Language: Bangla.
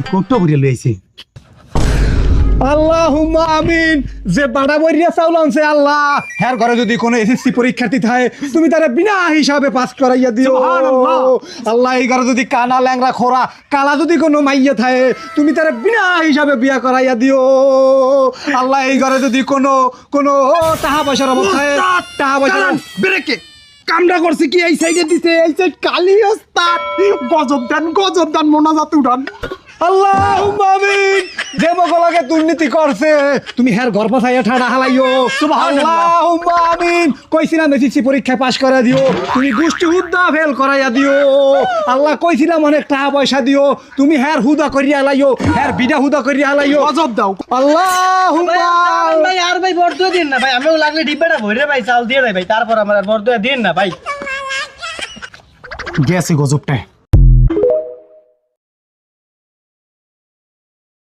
কত বড়িয়া লইছে আল্লাহুম্মা আমিন যে বাড়া বড়িয়া চাউল আনছে আল্লাহ হের ঘরে যদি কোনো এসএসসি পরীক্ষার্থী থাকে তুমি তারে বিনা হিসাবে পাস করাইয়া দিও সুবহানাল্লাহ আল্লাহ এই ঘরে যদি কানা ল্যাংড়া খোরা কালা যদি কোনো মাইয়া থাকে তুমি তারে বিনা হিসাবে বিয়া করাইয়া দিও আল্লাহ এই ঘরে যদি কোনো টাকা পয়সার অভাব থাকে টাকা পয়সা ব্রেকে কামটা করছে কি এই সাইডে দিছে এই সাইড কালি ওস্তাদ গজব দান মোনাজাত উড়ান আল্লাহুম্মা আমিন যে বগলকে দুর্নীতি করছে তুমি হের ঘর পাছাইয়া ঠাড়া হালাইও সুবহানাল্লাহ আল্লাহুম্মা আমিন কইছিলাম এসএসসি পরীক্ষায় পাস করা দিও তুমি গোষ্ঠী হুদা ফেল করাইয়া দিও আল্লাহ কইছিলাম অনেক টাকা পয়সা দিও তুমি হের হুদা করিয়া লাইও হের বিডা হুদা করিয়া হালাইও গজব দাও আল্লাহুম্মা ভাই আর ভাই বর্দুয়া দিন না ভাই আমিও লাগলে ডিব্বাটা ভরে ভাই চাল দিয়ে দেয় ভাই তারপর আমার আর বর্দুয়া দিন না ভাই গেছে গজবটা